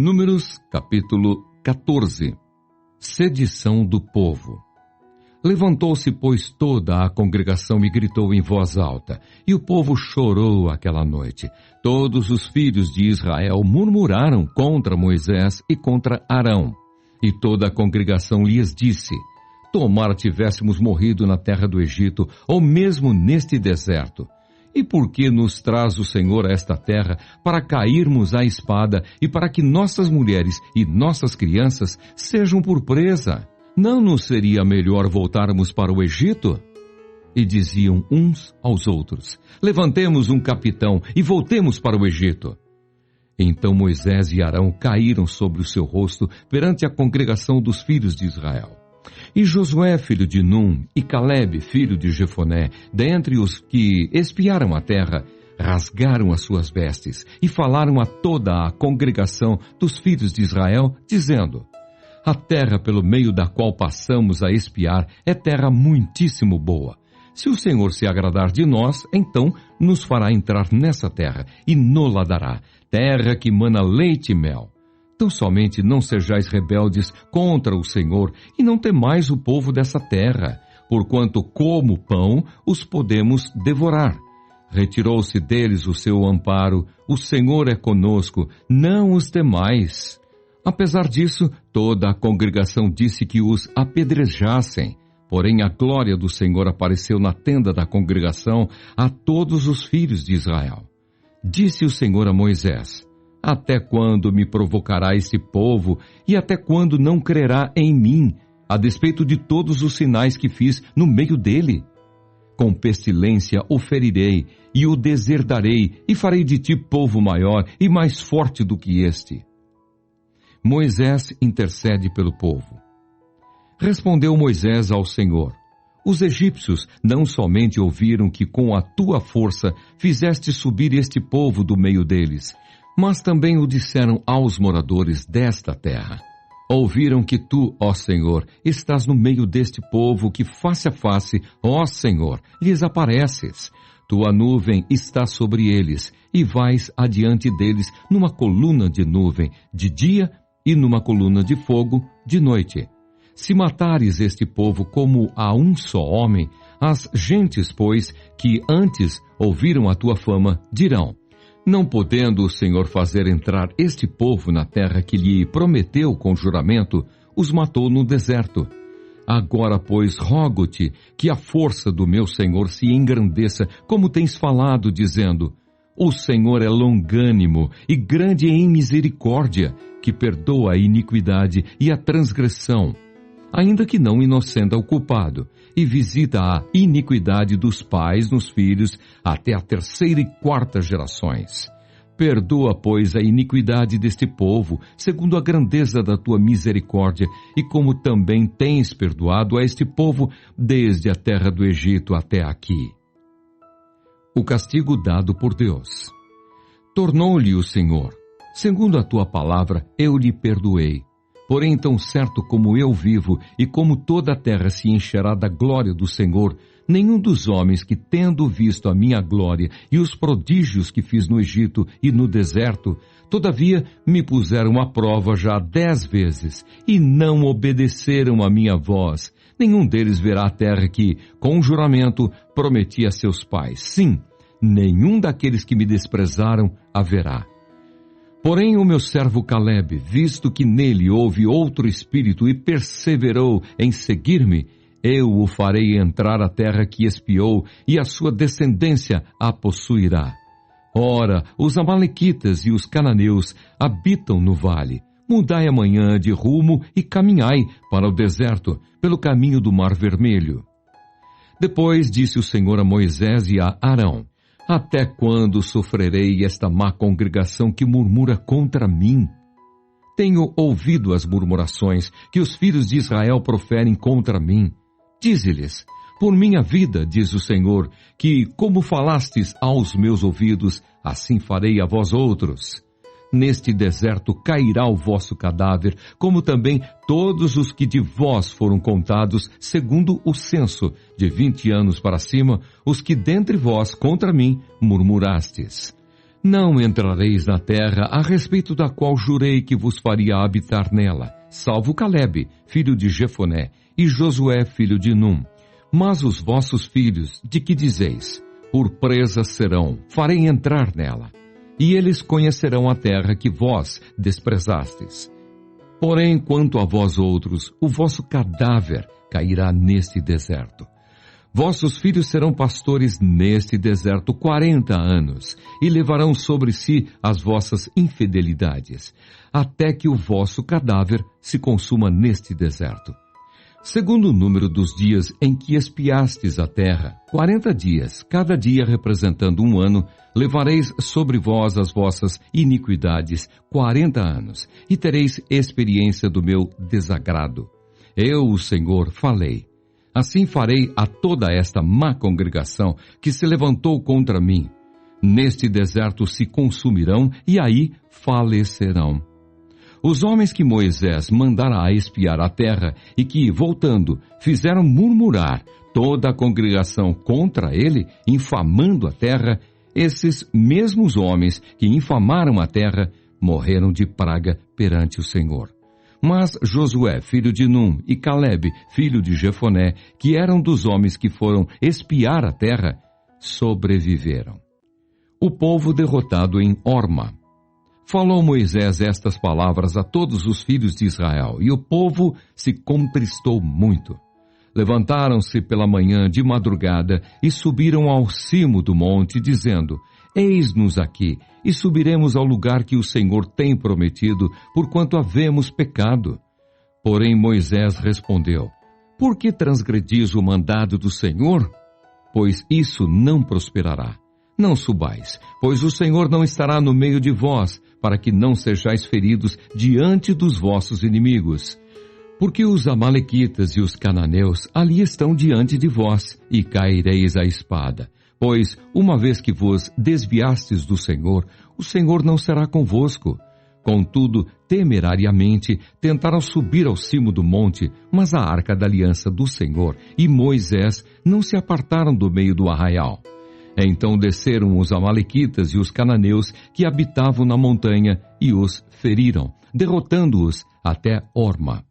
Números, capítulo 14. Sedição do povo. Levantou-se, pois, toda a congregação e gritou em voz alta, e o povo chorou aquela noite. Todos os filhos de Israel murmuraram contra Moisés e contra Arão. E toda a congregação lhes disse: tomara tivéssemos morrido na terra do Egito, ou mesmo neste deserto. E por que nos traz o Senhor a esta terra para cairmos à espada e para que nossas mulheres e nossas crianças sejam por presa? Não nos seria melhor voltarmos para o Egito? E diziam uns aos outros: levantemos um capitão e voltemos para o Egito. Então Moisés e Arão caíram sobre o seu rosto perante a congregação dos filhos de Israel. E Josué, filho de Num, e Calebe, filho de Jefoné, dentre os que espiaram a terra, rasgaram as suas vestes e falaram a toda a congregação dos filhos de Israel, dizendo: a terra pelo meio da qual passamos a espiar é terra muitíssimo boa. Se o Senhor se agradar de nós, então nos fará entrar nessa terra e nos-la dará, terra que mana leite e mel. Tão somente não sejais rebeldes contra o Senhor e não temais o povo dessa terra, porquanto como pão os podemos devorar. Retirou-se deles o seu amparo, o Senhor é conosco, não os temais. Apesar disso, toda a congregação disse que os apedrejassem. Porém, a glória do Senhor apareceu na tenda da congregação a todos os filhos de Israel. Disse o Senhor a Moisés: até quando me provocará esse povo, e até quando não crerá em mim, a despeito de todos os sinais que fiz no meio dele? Com pestilência o ferirei, e o deserdarei, e farei de ti povo maior e mais forte do que este. Moisés intercede pelo povo. Respondeu Moisés ao Senhor: os egípcios não somente ouviram que com a tua força fizeste subir este povo do meio deles, mas também o disseram aos moradores desta terra. Ouviram que tu, ó Senhor, estás no meio deste povo que face a face, ó Senhor, lhes apareces. Tua nuvem está sobre eles, e vais adiante deles numa coluna de nuvem de dia e numa coluna de fogo de noite. Se matares este povo como a um só homem, as gentes, pois, que antes ouviram a tua fama, dirão: não podendo o Senhor fazer entrar este povo na terra que lhe prometeu com juramento, os matou no deserto. Agora, pois, rogo-te que a força do meu Senhor se engrandeça, como tens falado, dizendo: o Senhor é longânimo e grande em misericórdia, que perdoa a iniquidade e a transgressão, ainda que não inocenda o culpado, e visita a iniquidade dos pais nos filhos até a 3ª e 4ª gerações. Perdoa, pois, a iniquidade deste povo, segundo a grandeza da tua misericórdia, e como também tens perdoado a este povo desde a terra do Egito até aqui. O castigo dado por Deus. Tornou-lhe o Senhor: segundo a tua palavra, eu lhe perdoei. Porém, tão certo como eu vivo e como toda a terra se encherá da glória do Senhor, nenhum dos homens que, tendo visto a minha glória e os prodígios que fiz no Egito e no deserto, todavia me puseram à prova já 10 vezes e não obedeceram à minha voz, nenhum deles verá a terra que, com um juramento, prometi a seus pais. Sim, nenhum daqueles que me desprezaram haverá. Porém o meu servo Calebe, visto que nele houve outro espírito e perseverou em seguir-me, eu o farei entrar à terra que espiou, e a sua descendência a possuirá. Ora, os amalequitas e os cananeus habitam no vale. Mudai amanhã de rumo e caminhai para o deserto, pelo caminho do Mar Vermelho. Depois disse o Senhor a Moisés e a Arão: até quando sofrerei esta má congregação que murmura contra mim? Tenho ouvido as murmurações que os filhos de Israel proferem contra mim. Dize-lhes: por minha vida, diz o Senhor, que como falastes aos meus ouvidos, assim farei a vós outros. Neste deserto cairá o vosso cadáver, como também todos os que de vós foram contados, segundo o censo, de 20 anos para cima, os que dentre vós contra mim murmurastes. Não entrareis na terra a respeito da qual jurei que vos faria habitar nela, salvo Calebe, filho de Jefoné, e Josué, filho de Num. Mas os vossos filhos, de que dizeis? Por presa serão, farei entrar nela. E eles conhecerão a terra que vós desprezastes. Porém, quanto a vós outros, o vosso cadáver cairá neste deserto. Vossos filhos serão pastores neste deserto 40 anos, e levarão sobre si as vossas infidelidades, até que o vosso cadáver se consuma neste deserto. Segundo o número dos dias em que espiastes a terra, 40 dias, cada dia representando um ano, levareis sobre vós as vossas iniquidades 40 anos, e tereis experiência do meu desagrado. Eu, o Senhor, falei. Assim farei a toda esta má congregação que se levantou contra mim. Neste deserto se consumirão e aí falecerão. Os homens que Moisés mandara espiar a terra e que, voltando, fizeram murmurar toda a congregação contra ele, infamando a terra, esses mesmos homens que infamaram a terra morreram de praga perante o Senhor. Mas Josué, filho de Num, e Calebe, filho de Jefoné, que eram dos homens que foram espiar a terra, sobreviveram. O povo derrotado em Horma. Falou Moisés estas palavras a todos os filhos de Israel, e o povo se contristou muito. Levantaram-se pela manhã de madrugada e subiram ao cimo do monte, dizendo: Eis-nos aqui, e subiremos ao lugar que o Senhor tem prometido, porquanto havemos pecado. Porém Moisés respondeu: Por que transgredis o mandado do Senhor? Pois isso não prosperará. Não subais, pois o Senhor não estará no meio de vós, para que não sejais feridos diante dos vossos inimigos. Porque os amalequitas e os cananeus ali estão diante de vós, e caireis à espada. Pois, uma vez que vos desviastes do Senhor, o Senhor não será convosco. Contudo, temerariamente, tentaram subir ao cimo do monte, mas a arca da aliança do Senhor e Moisés não se apartaram do meio do arraial. Então desceram os amalequitas e os cananeus que habitavam na montanha e os feriram, derrotando-os até Horma.